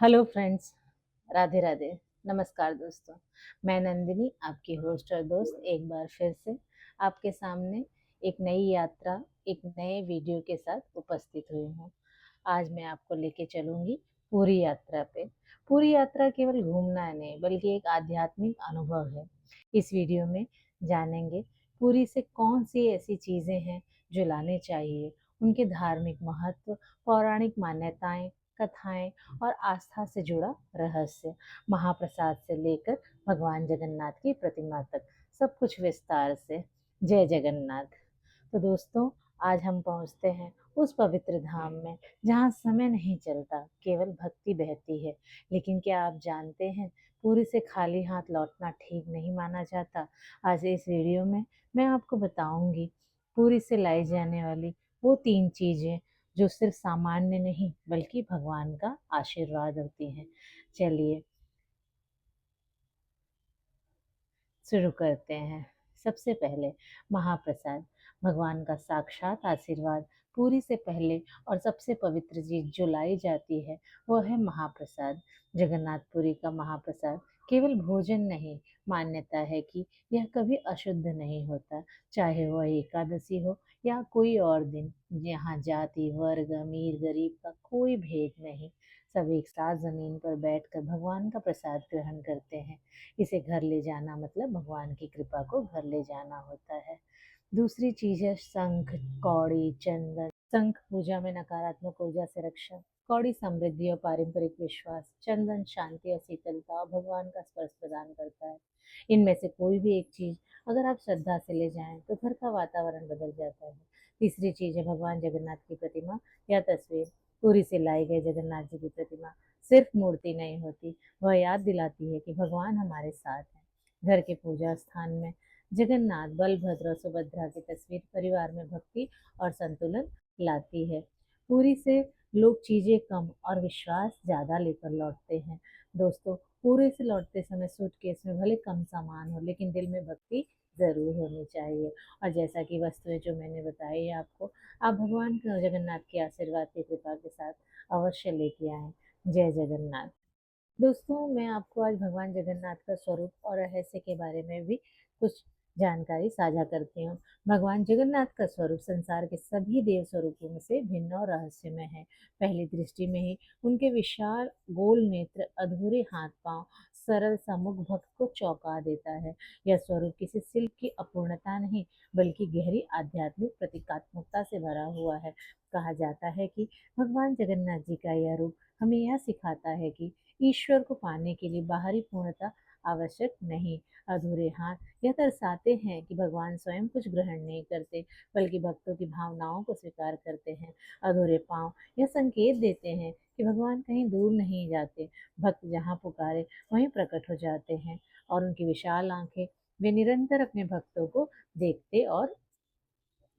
Hello friends, Radhe Radhe. नमस्कार दोस्तों। मैं नंदिनी, आपकी होस्ट और दोस्त, एक बार फिर से आपके सामने एक नई यात्रा, एक नए वीडियो के साथ उपस्थित हुई हूँ। आज मैं आपको लेके चलूँगी पूरी यात्रा पे। पूरी यात्रा केवल घूमना नहीं बल्कि एक आध्यात्मिक अनुभव है। इस वीडियो में जानेंगे पूरी से कौन सी ऐसी चीज़ें हैं जो लाने चाहिए, उनके धार्मिक महत्व, पौराणिक मान्यताएं, कथाएं और आस्था से जुड़ा रहस्य, महाप्रसाद से लेकर भगवान जगन्नाथ की प्रतिमा तक, सब कुछ विस्तार से। जय जगन्नाथ। तो दोस्तों, आज हम पहुंचते हैं उस पवित्र धाम में जहां समय नहीं चलता, केवल भक्ति बहती है। लेकिन क्या आप जानते हैं, पूरी से खाली हाथ लौटना ठीक नहीं माना जाता। आज इस वीडियो में मैं आपको बताऊंगी पूरी से लाई जाने वाली वो 3 चीजें जो सिर्फ सामान्य नहीं बल्कि भगवान का आशीर्वाद होती हैं। चलिए शुरू करते हैं। सबसे पहले महाप्रसाद, भगवान का साक्षात आशीर्वाद। पूरी से पहले और सबसे पवित्र चीज जो लाई जाती है वो है महाप्रसाद। जगन्नाथपुरी का महाप्रसाद केवल भोजन नहीं, मान्यता है कि यह कभी अशुद्ध नहीं होता। चाहे वह एकादशी हो या कोई और दिन, यहाँ जाति वर्ग अमीर गरीब का कोई भेद नहीं। सब एक साथ जमीन पर बैठकर भगवान का प्रसाद ग्रहण करते हैं। इसे घर ले जाना मतलब भगवान की कृपा को घर ले जाना होता है। दूसरी चीज है शंख, कौड़ी, चंदन। शंख पूजा में नकारात्मक ऊर्जा से रक्षा, कौड़ी समृद्धि और पारंपरिक विश्वास, चंदन शांति और शीतलता और भगवान का स्पर्श प्रदान करता है। इनमें से कोई भी एक चीज अगर आप श्रद्धा से ले जाएं तो घर का वातावरण बदल जाता है। तीसरी चीज है भगवान जगन्नाथ की प्रतिमा या तस्वीर। पूरी से लाई गई जगन्नाथ जी की प्रतिमा सिर्फ मूर्ति नहीं होती, वह याद दिलाती है कि भगवान हमारे साथ हैं। घर के पूजा स्थान में जगन्नाथ, बलभद्र और सुभद्रा की तस्वीर परिवार में भक्ति और संतुलन लाती है। पूरी से लोग चीजें कम और विश्वास ज्यादा लेकर लौटते हैं। दोस्तों, पूरे से लौटते समय सूटकेस में भले कम सामान हो लेकिन दिल में भक्ति जरूर होनी चाहिए। और जैसा कि वस्तुएं जो मैंने बताई आपको, आप भगवान के जगन्नाथ के आशीर्वाद की कृपा के साथ अवश्य लेके आए। जय जगन्नाथ। दोस्तों, मैं आपको आज भगवान जगन्नाथ का स्वरूप और रहस्य के बारे में भी कुछ जानकारी साझा करती हूँ। भगवान जगन्नाथ का स्वरूप संसार के सभी देव स्वरूपों में से भिन्न और रहस्यमय है। पहली दृष्टि में ही उनके विशाल गोल नेत्र, अधूरे हाथ पांव, सरल समुख भक्त को चौंका देता है। यह स्वरूप किसी शिल्प की अपूर्णता नहीं बल्कि गहरी आध्यात्मिक प्रतीकात्मकता से भरा हुआ है। कहा जाता है कि भगवान जगन्नाथ जी का यह रूप हमें यह सिखाता है कि ईश्वर को पाने के लिए बाहरी पूर्णता आवश्यक नहीं। अधूरे हाथ यह दर्शाते हैं कि भगवान स्वयं कुछ ग्रहण नहीं करते बल्कि भक्तों की भावनाओं को स्वीकार करते हैं। अधूरे पांव यह संकेत देते हैं कि भगवान कहीं दूर नहीं जाते, भक्त जहाँ पुकारे वहीं प्रकट हो जाते हैं। और उनकी विशाल आंखें, वे निरंतर अपने भक्तों को देखते और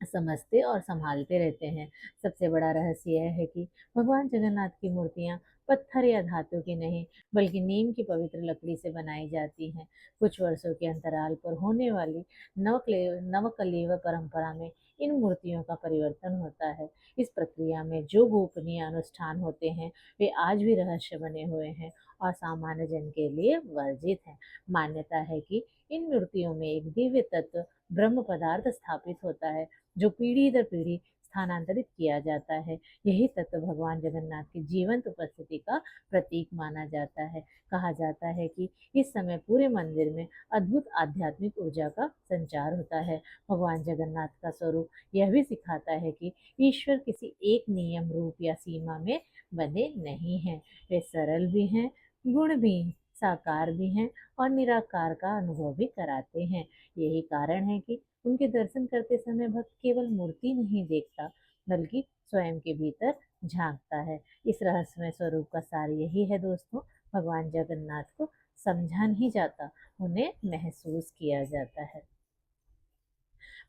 समझते और संभालते रहते हैं। सबसे बड़ा रहस्य यह है कि भगवान जगन्नाथ की मूर्तियां पत्थर या धातु की नहीं बल्कि नीम की पवित्र लकड़ी से बनाई जाती हैं। कुछ वर्षों के अंतराल पर होने वाली नवकलेवर परंपरा में इन मूर्तियों का परिवर्तन होता है। इस प्रक्रिया में जो गोपनीय अनुष्ठान होते हैं वे आज भी रहस्य बने हुए हैं और सामान्य जन के लिए वर्जित हैं। मान्यता है कि इन मूर्तियों में एक दिव्य तत्व, ब्रह्म पदार्थ स्थापित होता है जो पीढ़ी दर पीढ़ी स्थानांतरित किया जाता है। यही तत्व भगवान जगन्नाथ की जीवंत उपस्थिति का प्रतीक माना जाता है। कहा जाता है कि इस समय पूरे मंदिर में अद्भुत आध्यात्मिक ऊर्जा का संचार होता है। भगवान जगन्नाथ का स्वरूप यह भी सिखाता है कि ईश्वर किसी एक नियम, रूप या सीमा में बंधे नहीं हैं। वे सरल भी हैं, गुण भी, साकार भी हैं और निराकार का अनुभव भी कराते हैं। यही कारण है कि उनके दर्शन करते समय भक्त केवल मूर्ति नहीं देखता बल्कि स्वयं के भीतर झांकता है। इस रहस्यमय स्वरूप का सार यही है दोस्तों, भगवान जगन्नाथ को समझा नहीं जाता, उन्हें महसूस किया जाता है।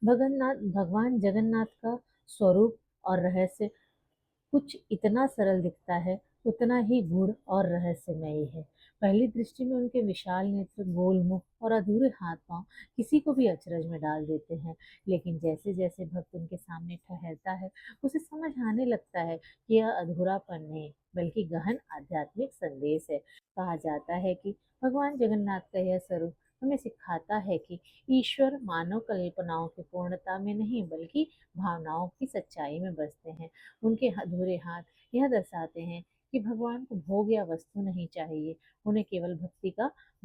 भगवान जगन्नाथ का स्वरूप और रहस्य कुछ इतना सरल दिखता है, उतना ही गूढ़ और रहस्यमयी है। पहली दृष्टि में उनके विशाल नेत्र, गोल मुख और अधूरे हाथ पांव किसी को भी अचरज में डाल देते हैं। लेकिन जैसे जैसे भक्त उनके सामने ठहरता है, उसे समझ आने लगता है कि यह अधूरापन नहीं, बल्कि गहन आध्यात्मिक संदेश है। कहा जाता है कि भगवान जगन्नाथ का यह स्वरूप हमें सिखाता है कि ईश्वर मानव कल्पनाओं की पूर्णता में नहीं, बल्कि भावनाओं की सच्चाई में बसते हैं। उनके अधूरे हाथ यह दर्शाते हैं कि भगवान को भोग या वस्तु नहीं चाहिए, उन्हें केवल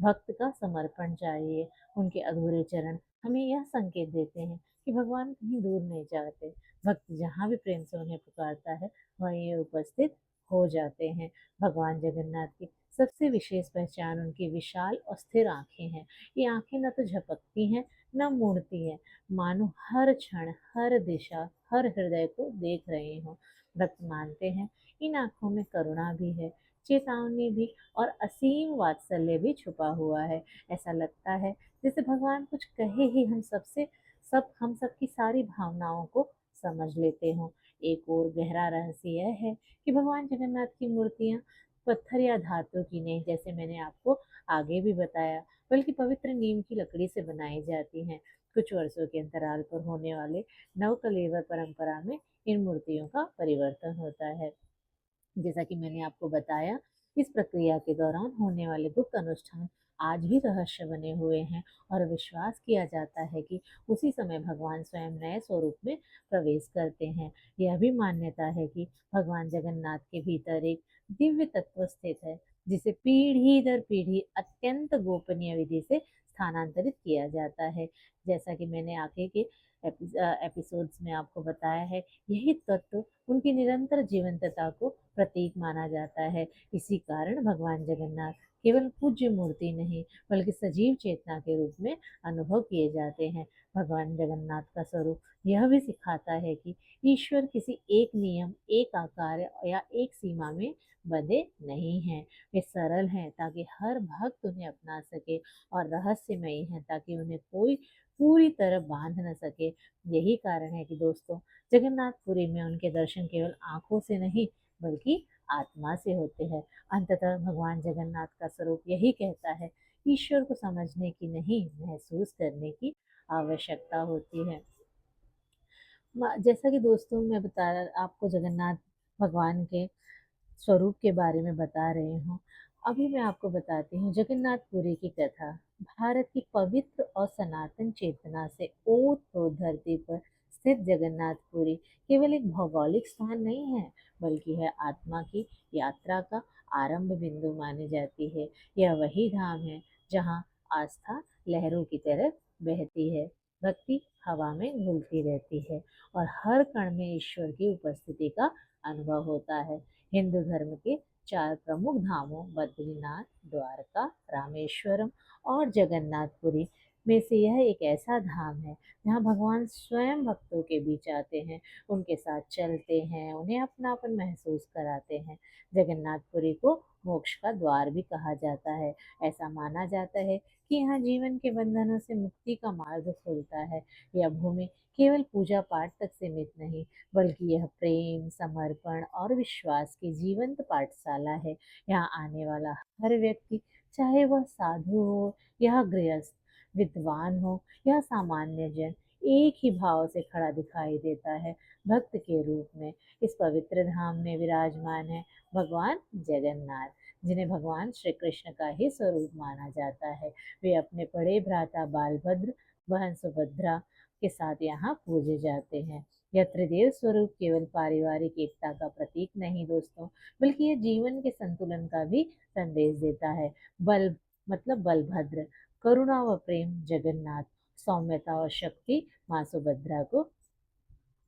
भक्त का समर्पण चाहिए। उनके अधूरे चरण हमें यह संकेत देते हैं कि भगवान कहीं दूर नहीं जाते, भक्त जहाँ भी प्रेम से उन्हें पुकारता है, वहीं ये उपस्थित हो जाते हैं। भगवान जगन्नाथ की सबसे विशेष पहचान उनकी विशाल और स्थिर आंखें हैं। ये आंखें न तो झपकती हैं, न मुड़ती हैं, मानो हर क्षण, हर दिशा, हर हृदय को देख रहे हों। भक्त मानते हैं इन आंखों में करुणा भी है, चेतावनी भी और असीम वात्सल्य भी छुपा हुआ है। ऐसा लगता है जैसे भगवान कुछ कहे ही हम सबकी सारी भावनाओं को समझ लेते हों। एक और गहरा रहस्य यह है कि भगवान जगन्नाथ की मूर्तियां पत्थर या धातु की नहीं, जैसे मैंने आपको आगे भी बताया, बल्कि पवित्र नीम की लकड़ी से बनाई जाती हैं। कुछ वर्षों के अंतराल पर होने वाले नवकलेवर परंपरा में इन मूर्तियों का परिवर्तन होता है। जैसा कि मैंने आपको बताया, इस प्रक्रिया के दौरान होने वाले गुप्त अनुष्ठान आज भी रहस्य बने हुए हैं और विश्वास किया जाता है कि उसी समय भगवान स्वयं नए स्वरूप में प्रवेश करते हैं। यह भी मान्यता है कि भगवान जगन्नाथ के भीतर एक दिव्य तत्व स्थित है, जिसे पीढ़ी दर पीढ़ी अत्यंत गोपनीय विधि से स्थानांतरित किया जाता है। जैसा कि मैंने आगे के एपिसोड्स में आपको बताया है, यही तत्व उनकी निरंतर जीवंतता को प्रतीक माना जाता है। इसी कारण भगवान जगन्नाथ केवल पूज्य मूर्ति नहीं, बल्कि सजीव चेतना के रूप में अनुभव किए जाते हैं। भगवान जगन्नाथ का स्वरूप यह भी सिखाता है कि ईश्वर किसी एक नियम, एक आकार या एक सीमा में बंधे नहीं हैं। वे सरल हैं ताकि हर भक्त उन्हें अपना सके, और रहस्यमयी हैं ताकि उन्हें कोई पूरी तरह बांध न सके। यही कारण है कि दोस्तों, जगन्नाथपुरी में उनके दर्शन केवल आंखों से नहीं, बल्कि आत्मा से होते हैं। अंततः भगवान जगन्नाथ का स्वरूप यही कहता है, ईश्वर को समझने की नहीं, महसूस करने की आवश्यकता होती है। जैसा कि दोस्तों मैं बता आपको जगन्नाथ भगवान के स्वरूप के बारे में बता रही हूँ। अभी मैं आपको बताती हूँ जगन्नाथपुरी की कथा। भारत की पवित्र और सनातन चेतना से ओत-प्रोत धरती पर स्थित जगन्नाथपुरी केवल एक भौगोलिक स्थान नहीं है, बल्कि है आत्मा की यात्रा का आरंभ बिंदु मानी जाती है। यह वही धाम है जहाँ आस्था लहरों की तरह बहती है, भक्ति हवा में घुलती रहती है और हर कण में ईश्वर की उपस्थिति का अनुभव होता है। हिंदू धर्म के चार प्रमुख धामों बद्रीनाथ, द्वारका, रामेश्वरम और जगन्नाथपुरी में से यह एक ऐसा धाम है जहाँ भगवान स्वयं भक्तों के बीच आते हैं, उनके साथ चलते हैं, उन्हें अपनापन महसूस कराते हैं। जगन्नाथपुरी को मोक्ष का द्वार भी कहा जाता है। ऐसा माना जाता है कि यहाँ जीवन के बंधनों से मुक्ति का मार्ग खुलता है। यह भूमि केवल पूजा पाठ तक सीमित नहीं, बल्कि यह प्रेम, समर्पण और विश्वास की जीवंत पाठशाला है। यहाँ आने वाला हर व्यक्ति, चाहे वह साधु हो या गृहस्थ, विद्वान हो या सामान्य जन, एक ही भाव से खड़ा दिखाई देता है, भक्त के रूप में। इस पवित्र धाम में विराजमान है भगवान जगन्नाथ, जिन्हें भगवान श्री कृष्ण का ही स्वरूप माना जाता है। वे अपने बड़े भ्राता बालभद्र, बहन सुभद्रा के साथ यहाँ पूजे जाते हैं। यह त्रिदेव स्वरूप केवल पारिवारिक एकता का प्रतीक नहीं दोस्तों, बल्कि यह जीवन के संतुलन का भी संदेश देता है। बल मतलब बलभद्र, करुणा व प्रेम जगन्नाथ, सौम्यता और शक्ति माँ सुभद्रा को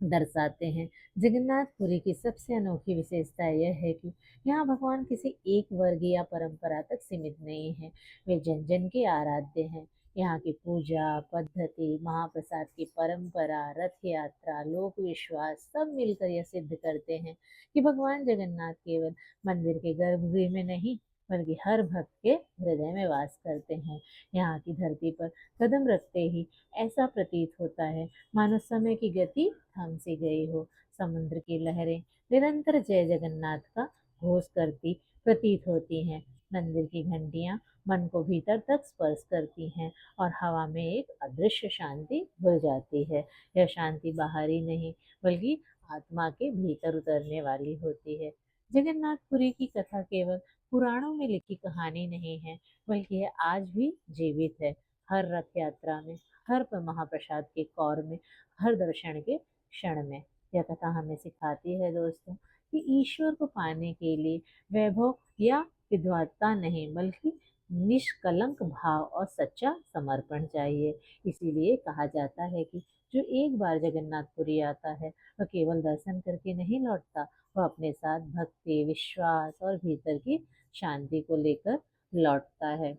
दर्शाते हैं। जगन्नाथपुरी की सबसे अनोखी विशेषता यह है कि यहाँ भगवान किसी एक वर्ग या परंपरा तक सीमित नहीं है, वे जन जन के आराध्य हैं। यहाँ की पूजा पद्धति, महाप्रसाद की परंपरा, रथ यात्रा, लोक विश्वास सब मिलकर यह सिद्ध करते हैं कि भगवान जगन्नाथ केवल मंदिर के गर्भगृह में नहीं, बल्कि हर भक्त के हृदय में वास करते हैं। यहाँ की धरती पर कदम रखते ही ऐसा प्रतीत होता है मानो समय की गति थम सी गई हो। समुद्र की लहरें निरंतर जय जगन्नाथ का घोष करती प्रतीत होती हैं। मंदिर की घंटियां मन को भीतर तक स्पर्श करती हैं और हवा में एक अदृश्य शांति घुल जाती है। यह शांति बाहरी नहीं बल्कि आत्मा के भीतर उतरने वाली होती है। जगन्नाथपुरी की कथा केवल पुराणों में लिखी कहानी नहीं है, बल्कि यह आज भी जीवित है। हर रथ यात्रा में, हर महाप्रसाद के कौर में, हर दर्शन के क्षण में। यह कथा हमें सिखाती है दोस्तों कि ईश्वर को पाने के लिए वैभव या विद्वता नहीं बल्कि निष्कलंक भाव और सच्चा समर्पण चाहिए। इसीलिए कहा जाता है कि जो एक बार जगन्नाथपुरी आता है वह केवल दर्शन करके नहीं लौटता, वह अपने साथ भक्ति, विश्वास और भीतर की शांति को लेकर लौटता है।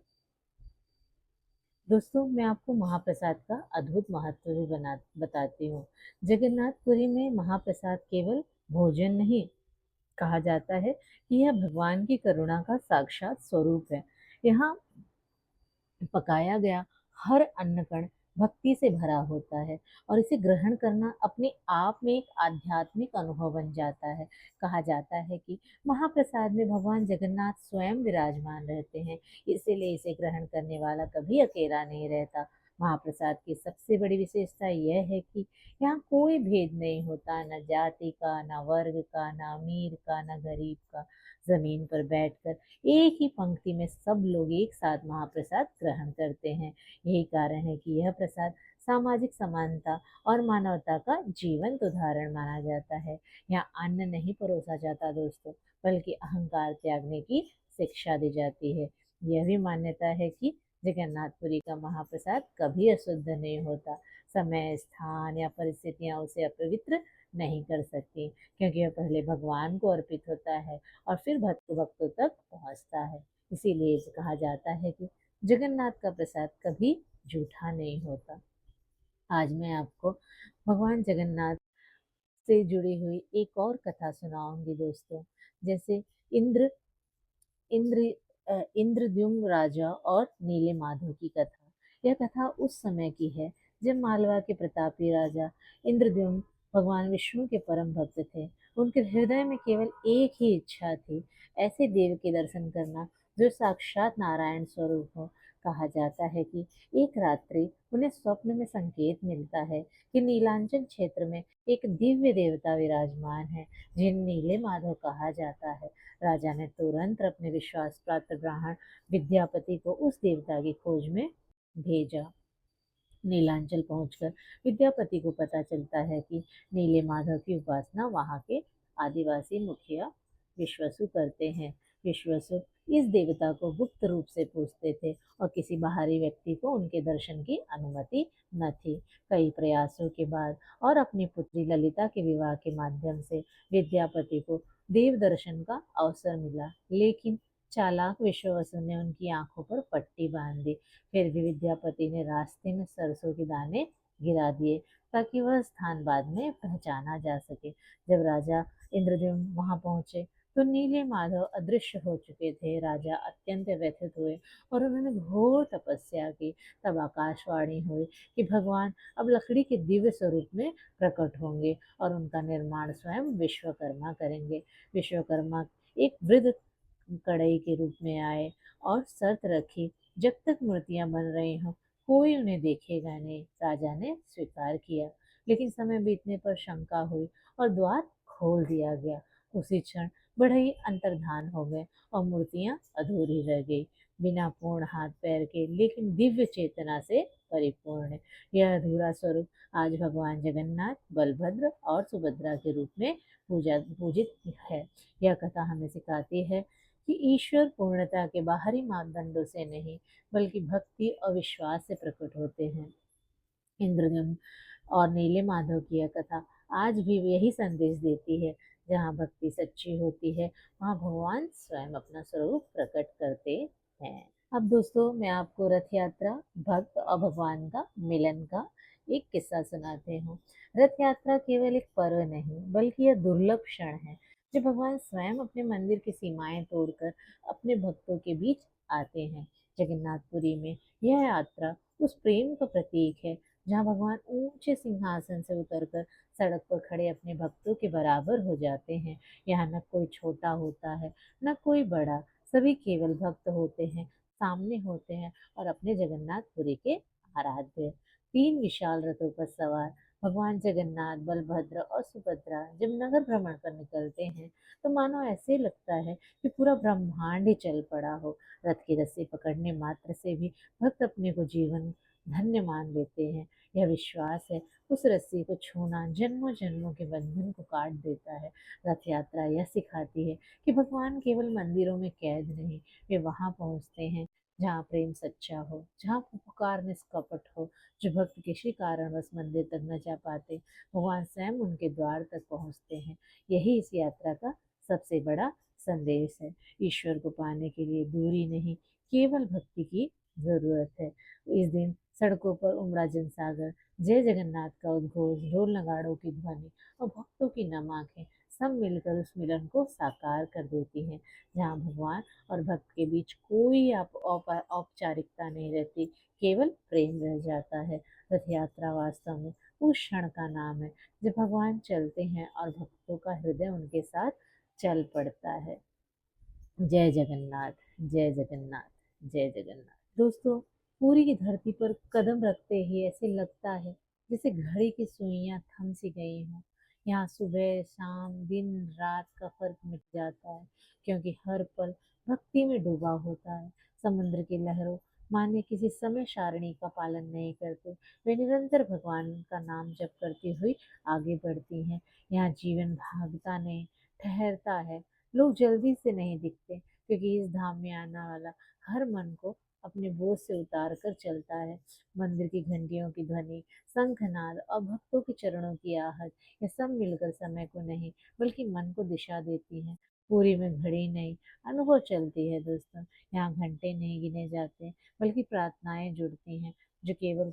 दोस्तों, मैं आपको महाप्रसाद का अद्भुत महत्व भी बना बताती हूँ। जगन्नाथपुरी में महाप्रसाद केवल भोजन नहीं, कहा जाता है कि यह भगवान की करुणा का साक्षात स्वरूप है। यहाँ पकाया गया हर अन्न कण भक्ति से भरा होता है और इसे ग्रहण करना अपने आप में एक आध्यात्मिक अनुभव बन जाता है। कहा जाता है कि महाप्रसाद में भगवान जगन्नाथ स्वयं विराजमान रहते हैं, इसीलिए इसे ग्रहण करने वाला कभी अकेला नहीं रहता। महाप्रसाद की सबसे बड़ी विशेषता यह है कि यहाँ कोई भेद नहीं होता, न जाति का, न वर्ग का, न अमीर का, न गरीब का। जमीन पर बैठकर एक ही पंक्ति में सब लोग एक साथ महाप्रसाद ग्रहण करते हैं। यही कारण है कि यह प्रसाद सामाजिक समानता और मानवता का जीवंत उदाहरण माना जाता है। यहाँ अन्न नहीं परोसा जाता दोस्तों, बल्कि अहंकार त्यागने की शिक्षा दी जाती है। यह भी मान्यता है कि जगन्नाथपुरी का महाप्रसाद कभी अशुद्ध नहीं होता। समय, स्थान या परिस्थितियां उसे अपवित्र नहीं कर सकती, क्योंकि यह पहले भगवान को अर्पित होता है और फिर भक्त भक्तों तक पहुंचता है। इसीलिए कहा जाता है कि जगन्नाथ का प्रसाद कभी झूठा नहीं होता। आज मैं आपको भगवान जगन्नाथ से जुड़ी हुई एक और कथा सुनाऊंगी दोस्तों। जैसे इंद्र इंद्र इंद्रद्युम्न राजा और नीले माधव की कथा। यह कथा उस समय की है जब मालवा के प्रतापी राजा इंद्रद्युम्न भगवान विष्णु के परम भक्त थे। उनके हृदय में केवल एक ही इच्छा थी, ऐसे देव के दर्शन करना जो साक्षात नारायण स्वरूप हो। कहा जाता है कि एक रात्रि उन्हें स्वप्न में संकेत मिलता है कि नीलांचल क्षेत्र में एक दिव्य देवता विराजमान है, जिन्हें नीले माधव कहा जाता है। राजा ने तुरंत अपने विश्वास पात्र ब्राह्मण विद्यापति को उस देवता की खोज में भेजा। नीलांचल पहुंचकर विद्यापति को पता चलता है कि नीले माधव की उपासना वहां के आदिवासी मुखिया विश्वसु करते हैं। विश्वसु इस देवता को गुप्त रूप से पूजते थे और किसी बाहरी व्यक्ति को उनके दर्शन की अनुमति न थी। कई प्रयासों के बाद और अपनी पुत्री ललिता के विवाह के माध्यम से विद्यापति को देव दर्शन का अवसर मिला, लेकिन चालाक विश्ववसु ने उनकी आंखों पर पट्टी बांध दी। फिर भी विद्यापति ने रास्ते में सरसों के दाने गिरा दिए ताकि वह स्थान बाद में पहचाना जा सके। जब राजा इंद्रद्युम्न वहां पहुंचे तो नीले माधव अदृश्य हो चुके थे। राजा अत्यंत व्यथित हुए और उन्होंने घोर तपस्या की। तब आकाशवाणी हुई कि भगवान अब लकड़ी के दिव्य स्वरूप में प्रकट होंगे और उनका निर्माण स्वयं विश्वकर्मा करेंगे। विश्वकर्मा एक वृद्ध कढ़ई के रूप में आए और शर्त रखी, जब तक मूर्तियां बन रही हों कोई उन्हें देखेगा नहीं। राजा ने स्वीकार किया, लेकिन समय बीतने पर शंका हुई और द्वार खोल दिया गया। उसी क्षण बढ़ई अंतर्धान हो गए और मूर्तियां अधूरी रह गई, बिना पूर्ण हाथ पैर के लेकिन दिव्य चेतना से परिपूर्ण। यह अधूरा स्वरूप आज भगवान जगन्नाथ, बलभद्र और सुभद्रा के रूप में पूजित है। यह कथा हमें सिखाती है कि ईश्वर पूर्णता के बाहरी मापदंडों से नहीं बल्कि भक्ति और विश्वास से प्रकट होते हैं। इंद्रधनुष और नीले माधव की यह कथा आज भी यही संदेश देती है, जहाँ भक्ति सच्ची होती है वहाँ भगवान स्वयं अपना स्वरूप प्रकट करते हैं। अब दोस्तों, मैं आपको रथ यात्रा, भक्त और भगवान का मिलन का एक किस्सा सुनाते हूँ। रथ यात्रा केवल एक पर्व नहीं बल्कि यह दुर्लभ क्षण है जब भगवान स्वयं अपने मंदिर की सीमाएं तोड़कर अपने भक्तों के बीच आते हैं। जगन्नाथपुरी में यह यात्रा उस प्रेम का प्रतीक है जहाँ भगवान ऊंचे सिंहासन से उतरकर सड़क पर खड़े अपने भक्तों के बराबर हो जाते हैं। यहाँ न कोई छोटा होता है न कोई बड़ा, सभी केवल भक्त होते हैं, सामने होते हैं और अपने जगन्नाथपुरी के आराध्य। तीन विशाल रथों पर सवार भगवान जगन्नाथ, बलभद्र और सुभद्रा जब नगर भ्रमण पर निकलते हैं तो मानो ऐसे लगता है कि पूरा ब्रह्मांड ही चल पड़ा हो। रथ की रस्सी पकड़ने मात्र से भी भक्त अपने को जीवन धन्य मान लेते हैं। यह विश्वास है, उस रस्सी को छूना जन्मों जन्मों के बंधन को काट देता है। रथ यात्रा यह सिखाती है कि भगवान केवल मंदिरों में कैद नहीं, वे वहां पहुंचते हैं जहाँ प्रेम सच्चा हो, जहाँ पुकार निष्कपट हो। जो भक्त किसी कारणवश मंदिर तक न जा पाते, भगवान स्वयं उनके द्वार तक पहुंचते हैं। यही इस यात्रा का सबसे बड़ा संदेश है। ईश्वर को पाने के लिए दूरी नहीं, केवल भक्ति की जरूरत है। इस दिन सड़कों पर उमड़ा जनसागर, जय जगन्नाथ का उद्घोष, ढोल नगाड़ों की ध्वनि और भक्तों की नम आंखें सब मिलकर उस मिलन को साकार कर देती हैं, जहाँ भगवान और भक्त के बीच कोई औपचारिकता नहीं रहती, केवल प्रेम रह जाता है। रथ यात्रा वास्तव में उस क्षण का नाम है जब भगवान चलते हैं और भक्तों का हृदय उनके साथ चल पड़ता है। जय जगन्नाथ, जय जगन्नाथ, जय जगन्नाथ। दोस्तों, पूरी की धरती पर कदम रखते ही ऐसे लगता है जैसे घड़ी की सुइयां थम सी गई हों। यहाँ सुबह शाम दिन रात का फर्क मिट जाता है, क्योंकि हर पल भक्ति में डूबा होता है। समुद्र की लहरों माने किसी समय सारणी का पालन नहीं करते, वे निरंतर भगवान का नाम जप करती हुई आगे बढ़ती हैं। यहाँ जीवन भागता नहीं, ठहरता है। लोग जल्दी से नहीं दिखते, क्योंकि इस धाम में आने वाला हर मन को अपने बोझ से उतार कर चलता है। मंदिर की घंटियों की ध्वनि, शंखनाद और भक्तों के चरणों की आहट, ये सब मिलकर समय को नहीं बल्कि मन को दिशा देती हैं। पूरी में घड़ी नहीं, अनुभव चलती है दोस्तों। यहाँ घंटे नहीं गिने जाते, बल्कि प्रार्थनाएं जुड़ती हैं। जो केवल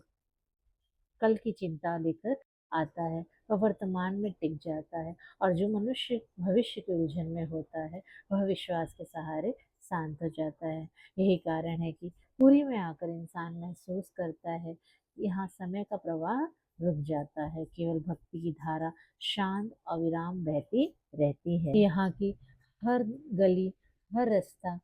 कल की चिंता लेकर आता है, वह वर्तमान में टिक जाता है, और जो मनुष्य भविष्य के उलझन में होता है, वह विश्वास के सहारे शांत हो जाता है। यही कारण है कि पूरी में आकर इंसान महसूस करता है कि यहाँ समय का प्रवाह रुक जाता है, केवल भक्ति की धारा शांत अविराम बहती रहती है। यहाँ की हर गली, हर रास्ता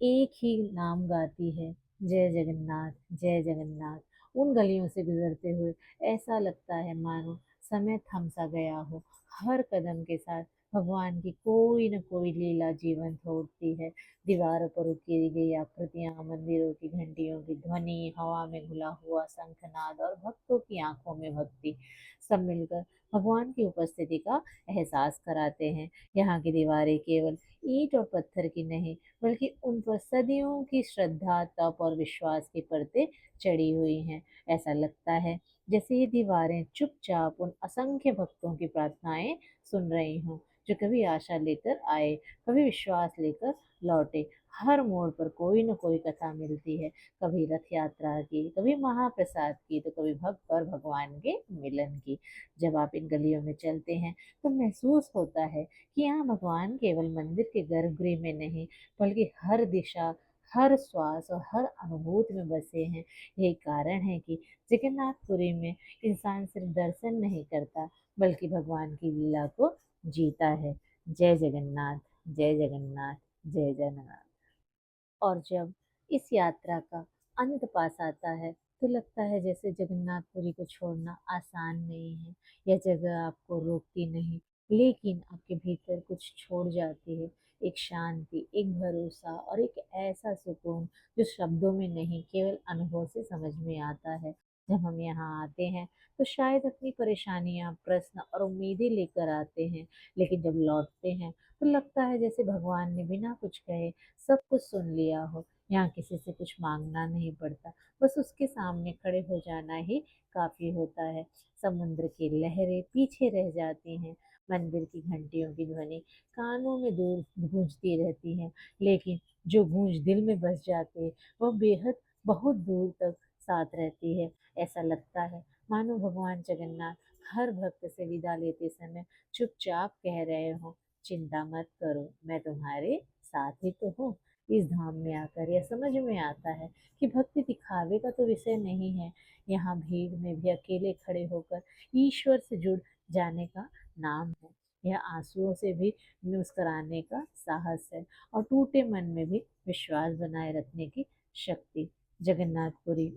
एक ही नाम गाती है, जय जगन्नाथ, जय जगन्नाथ। उन गलियों से गुजरते हुए ऐसा लगता है मानो समय थम सा गया हो। हर कदम के साथ भगवान की कोई न कोई लीला जीवंत होती है। दीवारों पर उकेरी गई आकृतियां, मंदिरों की घंटियों की ध्वनि, हवा में घुला हुआ शंखनाद और भक्तों की आंखों में भक्ति, सब मिलकर भगवान की उपस्थिति का एहसास कराते हैं। यहाँ की दीवारें केवल ईंट और पत्थर की नहीं, बल्कि उन पर सदियों की श्रद्धा, तप और विश्वास की परतें चढ़ी हुई हैं। ऐसा लगता है जैसे ये दीवारें चुपचाप उन असंख्य भक्तों की प्रार्थनाएं सुन रही हों, जो कभी आशा लेकर आए, कभी विश्वास लेकर लौटे। हर मोड़ पर कोई न कोई कथा मिलती है, कभी रथ यात्रा की, कभी महाप्रसाद की, तो कभी भक्त और भगवान के मिलन की। जब आप इन गलियों में चलते हैं तो महसूस होता है कि यहाँ भगवान केवल मंदिर के गर्भगृह में नहीं, बल्कि हर दिशा, हर श्वास और हर अनुभूति में बसे हैं। यही कारण है कि जगन्नाथपुरी में इंसान सिर्फ दर्शन नहीं करता, बल्कि भगवान की लीला को जीता है। जय जगन्नाथ, जय जगन्नाथ, जय जगन्नाथ। और जब इस यात्रा का अंत पास आता है तो लगता है जैसे जगन्नाथपुरी को छोड़ना आसान नहीं है। यह जगह आपको रोकती नहीं, लेकिन आपके भीतर कुछ छोड़ जाती है। एक शांति, एक भरोसा और एक ऐसा सुकून जो शब्दों में नहीं, केवल अनुभव से समझ में आता है। जब हम यहाँ आते हैं तो शायद अपनी परेशानियां, प्रश्न और उम्मीदें लेकर आते हैं, लेकिन जब लौटते हैं तो लगता है जैसे भगवान ने बिना कुछ कहे सब कुछ सुन लिया हो। यहाँ किसी से कुछ मांगना नहीं पड़ता, बस उसके सामने खड़े हो जाना ही काफी होता है। समुद्र की लहरें पीछे रह जाती हैं, मंदिर की घंटियों की ध्वनि कानों में दूर गूंजती रहती है, लेकिन जो गूंज दिल में बस जाती है वह बेहद बहुत दूर तक साथ रहती है। ऐसा लगता है मानो भगवान जगन्नाथ हर भक्त से विदा लेते समय चुपचाप कह रहे हो, चिंता मत करो, मैं तुम्हारे साथ ही तो हूँ। इस धाम में आकर यह समझ में आता है कि भक्ति दिखावे का तो विषय नहीं है, यहाँ भीड़ में भी अकेले खड़े होकर ईश्वर से जुड़ जाने का नाम है। यह आंसुओं से भी मुस्कुराने का साहस है और टूटे मन में भी विश्वास बनाए रखने की शक्ति। जगन्नाथपुरी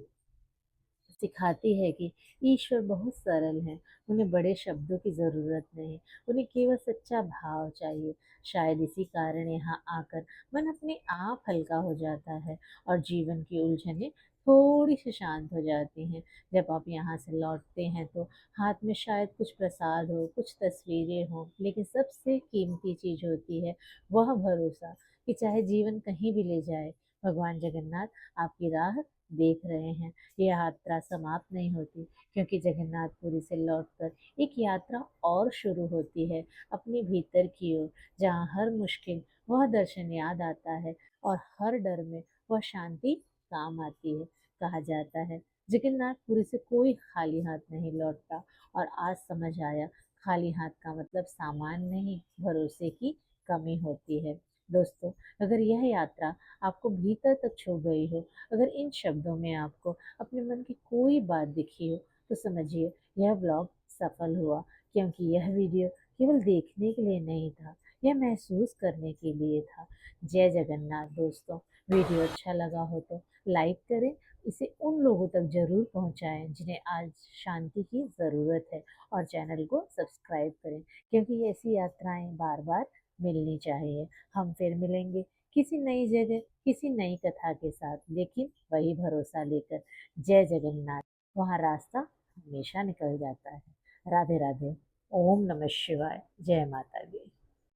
सिखाती है कि ईश्वर बहुत सरल हैं, उन्हें बड़े शब्दों की ज़रूरत नहीं, उन्हें केवल सच्चा भाव चाहिए। शायद इसी कारण यहाँ आकर मन अपने आप हल्का हो जाता है और जीवन की उलझनें थोड़ी सी शांत हो जाती हैं। जब आप यहाँ से लौटते हैं तो हाथ में शायद कुछ प्रसाद हो, कुछ तस्वीरें हों, लेकिन सबसे कीमती चीज़ होती है वह भरोसा कि चाहे जीवन कहीं भी ले जाए, भगवान जगन्नाथ आपकी राह देख रहे हैं। ये यात्रा समाप्त नहीं होती, क्योंकि जगन्नाथपुरी से लौटकर एक यात्रा और शुरू होती है अपने भीतर की ओर, जहाँ हर मुश्किल वह दर्शन याद आता है और हर डर में वह शांति काम आती है। कहा जाता है जगन्नाथपुरी से कोई खाली हाथ नहीं लौटता, और आज समझ आया, खाली हाथ का मतलब सामान नहीं, भरोसे की कमी होती है। दोस्तों, अगर यह यात्रा आपको भीतर तक छू गई हो, अगर इन शब्दों में आपको अपने मन की कोई बात दिखी हो, तो समझिए यह ब्लॉग सफल हुआ, क्योंकि यह वीडियो केवल देखने के लिए नहीं था, यह महसूस करने के लिए था। जय जगन्नाथ दोस्तों। वीडियो अच्छा लगा हो तो लाइक करें, इसे उन लोगों तक जरूर पहुंचाएं जिन्हें आज शांति की ज़रूरत है, और चैनल को सब्सक्राइब करें, क्योंकि ऐसी यात्राएं बार बार मिलनी चाहिए। हम फिर मिलेंगे किसी नई जगह, किसी नई कथा के साथ, लेकिन वही भरोसा लेकर। जय जगन्नाथ। वहाँ रास्ता हमेशा निकल जाता है। राधे राधे। ओम नमः शिवाय। जय माता दी।